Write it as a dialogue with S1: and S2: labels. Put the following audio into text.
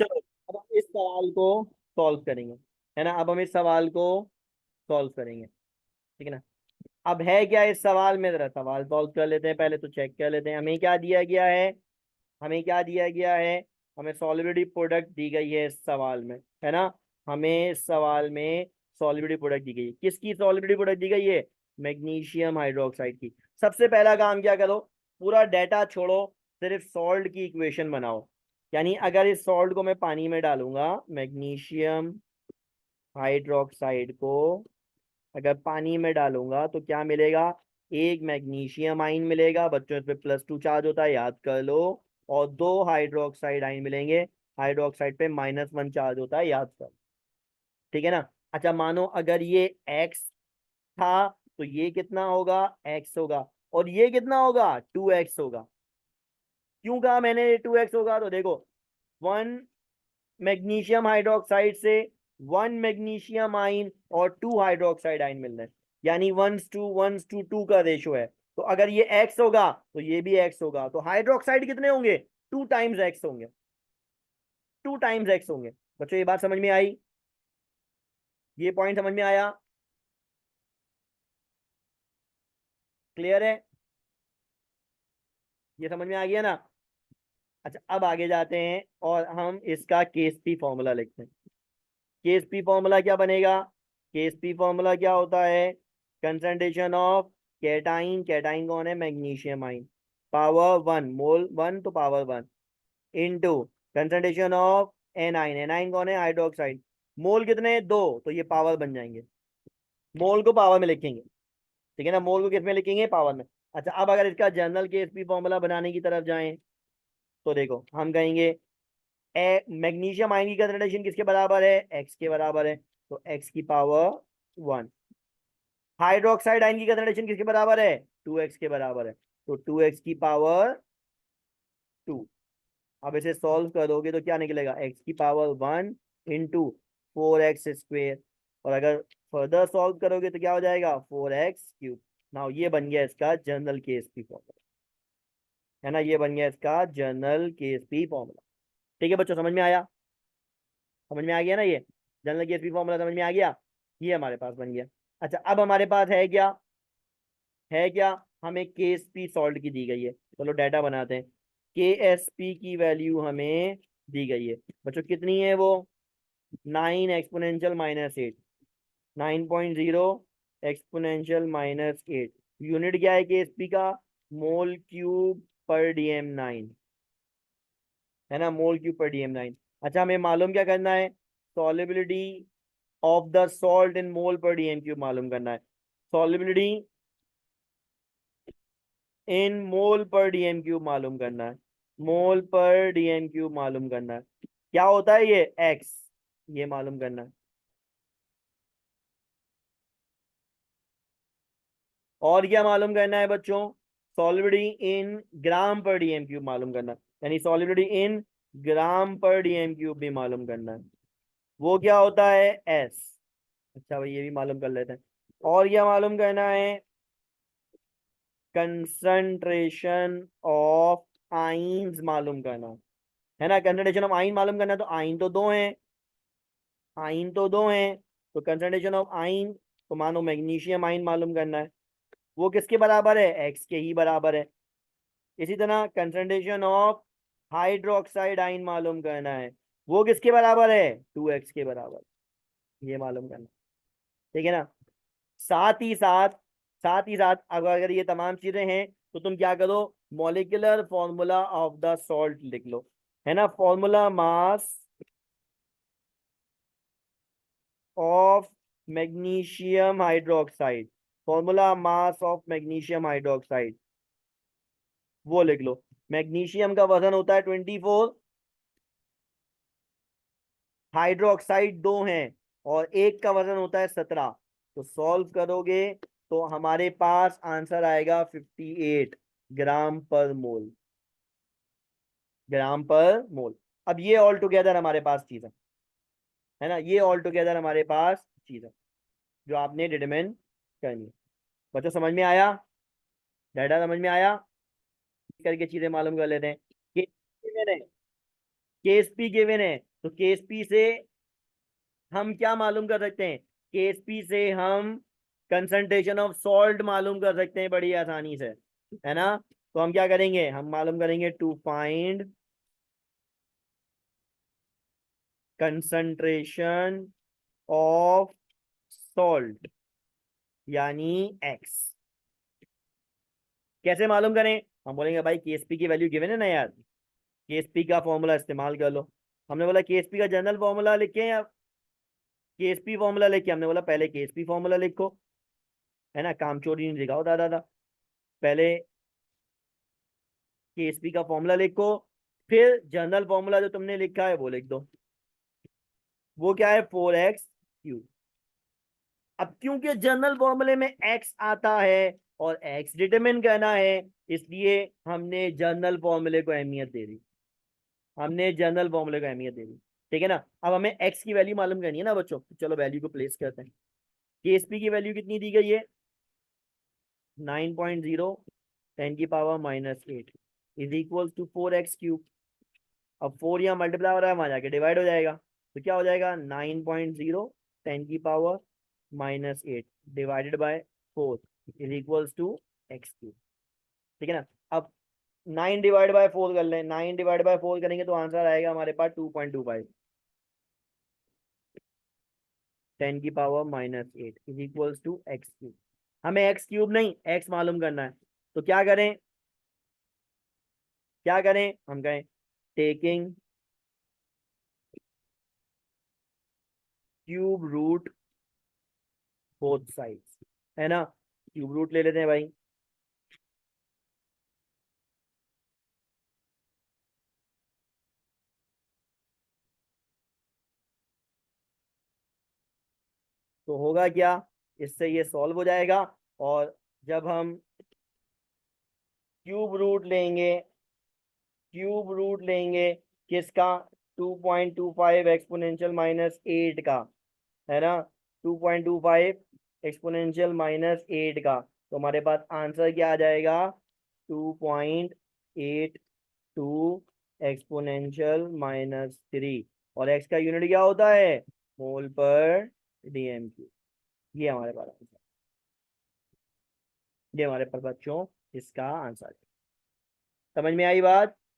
S1: चलो अब हम इस सवाल को सॉल्व करेंगे, है ना। अब हम इस सवाल को सॉल्व करेंगे, ठीक है ना। अब है क्या इस सवाल में, जरा सवाल सॉल्व कर लेते हैं, पहले तो चेक कर लेते हैं हमें क्या दिया गया है। हमें क्या दिया गया है, हमें सॉल्युबिलिटी प्रोडक्ट दी गई है इस सवाल में, है ना। हमें इस सवाल में सॉल्युबिलिटी प्रोडक्ट दी गई है, किसकी सॉल्युबिलिटी प्रोडक्ट दी गई है, मैग्नीशियम हाइड्रोक्साइड की। सबसे पहला काम क्या करो, पूरा डेटा छोड़ो, सिर्फ सॉल्ट की इक्वेशन बनाओ। यानी अगर इस सॉल्ट को मैं पानी में डालूंगा, मैग्नीशियम हाइड्रोक्साइड को अगर पानी में डालूंगा तो क्या मिलेगा, एक मैग्नीशियम आइन मिलेगा बच्चों, इस पे +2 चार्ज होता है याद कर लो, और दो हाइड्रोक्साइड आइन मिलेंगे, हाइड्रोक्साइड पे -1 चार्ज होता है याद कर, ठीक है ना। अच्छा मानो अगर ये एक्स था तो ये कितना होगा, एक्स होगा, और ये कितना होगा, 2x होगा। क्यों कहा मैंने 2x होगा, तो देखो 1 मैग्नीशियम हाइड्रोक्साइड से 1 मैग्नीशियम आइन और 2 हाइड्रोक्साइड आइन मिल रहे हैं, यानी 1:2 का रेशो है। तो अगर ये x होगा तो ये भी x होगा, तो हाइड्रोक्साइड कितने होंगे, 2 टाइम्स x होंगे, 2 टाइम्स x होंगे। बच्चों ये बात समझ में आई, ये पॉइंट समझ में आया, क्लियर है, ये समझ में आ गया ना। अच्छा अब आगे जाते हैं और हम इसका केएसपी फॉर्मूला लिखते हैं। केएसपी फॉर्मूला क्या बनेगा, केएसपी फॉर्मूला क्या होता है, कंसंट्रेशन ऑफ कैटाइन, कैटाइन कौन है, मैग्नीशियम आइन, पावर 1, मोल 1 तो power 1, into concentration of anion, A9 कौन है, हाइड्रोक्साइड, मोल कितने, 2, तो ये पावर बन जाएंगे, मोल को पावर में लिखेंगे, ठीक है ना, मोल को किस में लिखेंगे, पावर में। अच्छा अब अगर इसका जनरल केएसपी फॉर्मूला बनाने की तरफ जाएं तो देखो हम कहेंगे मैग्नीशियम आयन की कंसंट्रेशन किसके बराबर है, एक्स के बराबर है, तो एक्स की पावर 1। हाइड्रोक्साइड आयन की कंसंट्रेशन किसके बराबर है, 2x के बराबर है, तो 2x की पावर 2। अब इसे सॉल्व करोगे तो क्या निकलेगा, x की पावर 1 इंटू 4x², और अगर फर्दर सॉल्व करोगे तो क्या हो जाएगा, 4x³ नाउ ये बन गया इसका जनरल केएसपी फॉर्मूला, है ना, ये बन गया इसका जनरल केएसपी फॉर्मूला। ठीक है बच्चों समझ में आया, समझ में आ गया ना, ये जनरल केएसपी फॉर्मूला समझ में आ गया, ये हमारे पास बन गया। अच्छा अब हमारे पास है क्या, है क्या, हमें केएसपी सॉल्ट की दी गई है, चलो डाटा बनाते हैं। केएसपी की वैल्यू हमें दी गई है बच्चों, कितनी है वो, 9 एक्सपोनेंशियल -8, 9.0 एक्सपोनेंशियल -8। यूनिट क्या है केएसपी का, मोल क्यूब पर DM9, है ना, मोल क्यूब पर DM9। अच्छा हमें मालूम क्या करना है, solubility of the salt in mole per DM³ मालूम करना है, सॉल्युबिलिटी इन मोल पर DM³ मालूम करना है, मोल पर DM³ मालूम करना है, क्या होता है ये एक्स, ये मालूम करना है। और क्या मालूम करना है बच्चों, सॉल्युबिलिटी इन ग्राम पर DM³ मालूम करना है, यानी सॉल्युबिलिटी इन ग्राम पर DM³ भी मालूम करना है, वो क्या होता है एस। अच्छा भाई ये भी मालूम कर लेते हैं, और क्या मालूम करना है, कंसंट्रेशन ऑफ आइंस मालूम करना है ना, कंसंट्रेशन ऑफ आइन मालूम करना है, तो आइन तो दो हैं, आइन तो दो हैं, तो कंसंट्रेशन ऑफ आइन, तो मानो मैग्नीशियम आइन मालूम करना है, वो किसके बराबर है, एक्स के ही बराबर है। इसी तरह कंसंट्रेशन ऑफ हाइड्रोक्साइड आइन मालूम करना है, वो किसके बराबर है, 2x के बराबर, ये मालूम करना, ठीक है ना। साथ ही साथ, साथ ही साथ अगर ये तमाम चीजें हैं तो तुम क्या करो, molecular formula of the salt लिख लो, है ना, formula mass of magnesium hydroxide, formula mass of magnesium hydroxide, वो लिख लो। मैग्नीशियम का वजन होता है 24, हाइड्रोक्साइड दो हैं, और एक का वजन होता है 17, तो सॉल्व करोगे तो हमारे पास आंसर आएगा 58 ग्राम पर मोल, ग्राम पर मोल। अब ये ऑल टुगेदर हमारे पास चीज है ना, ये ऑल टुगेदर हमारे पास चीज है जो आपने डिटरमिन करनी है। बच्चों समझ में आया, डाटा समझ में आया, करके चीजें मालूम कर लेते हैं। केएसपी गिवन है, केएसपी गिवन है, तो केएसपी से हम क्या मालूम कर सकते हैं? केएसपी से हम कंसंट्रेशन ऑफ सॉल्ट मालूम कर सकते हैं बड़ी आसानी से, है ना। तो हम क्या करेंगे, हम मालूम करेंगे to find concentration of salt, यानी एक्स। कैसे मालूम करें? हम बोलेंगे भाई केएसपी की वैल्यू गिवन है ना यार, केएसपी का फॉर्मूला इस्तेमाल कर लो। हमने बोला केएसपी का जनरल फॉर्मूला लिखें या केएसपी फॉर्मूला लिखे? हमने बोला पहले केएसपी फॉर्मूला लिखो, है ना, काम चोरी नहीं दिखाओ दादा दादा। पहले केएसपी का फॉर्मूला लिखो, फिर जनरल फॉर्मूला जो तुमने लिखा है वो लिख दो। वो क्या है? 4x cube. अब क्योंकि जनरल फॉर्मूले में x आता है और x डिटरमिन करना है, इसलिए हमने जनरल फॉर्मूले को अहमियत दे दी, हमने जनरल फॉर्मूले को अहमियत दे दी। ठीक है ना। अब हमें x की वैल्यू मालूम करनी है ना बच्चों, चलो वैल्यू को प्लेस करते हैं। केएसपी की वैल्यू कितनी दी गई है? 9.0 10⁻⁻8 is equal to 4x cube. अब 4 यहाँ मल्टीप्लाई हो रहा है, वहां जाके डिवाइड हो जाएगा, तो क्या हो जाएगा? 9.0 10⁻⁻8 divided by 4 is equals to x cube. ठीक है ना। अब 9 डिवाइड बाय 4 कर लें, 9 डिवाइड बाय 4 करेंगे तो आंसर आएगा हमारे पास 2.25 10⁻⁻8 is equals to x cube. हमें x क्यूब नहीं x मालूम करना है, तो क्या करें, क्या करें? हम कहें taking cube root both sides, है ना। क्यूब रूट ले लेते हैं भाई। तो होगा क्या, इससे ये सॉल्व हो जाएगा। और जब हम क्यूब रूट लेंगे, क्यूब रूट लेंगे किसका? 2.25 एक्सपोनेंशियल माइनस 8 का, है ना। 2.25 एक्सपोनेंशियल माइनस 8 का, तो हमारे पास आंसर क्या आ जाएगा? 2.82 एक्सपोनेंशियल माइनस 3। और एक्स का यूनिट क्या होता है? मोल पर डीएम क्यू। ये हमारे पास आंसर, ये हमारे पास बच्चों इसका आंसर। समझ में आई बात?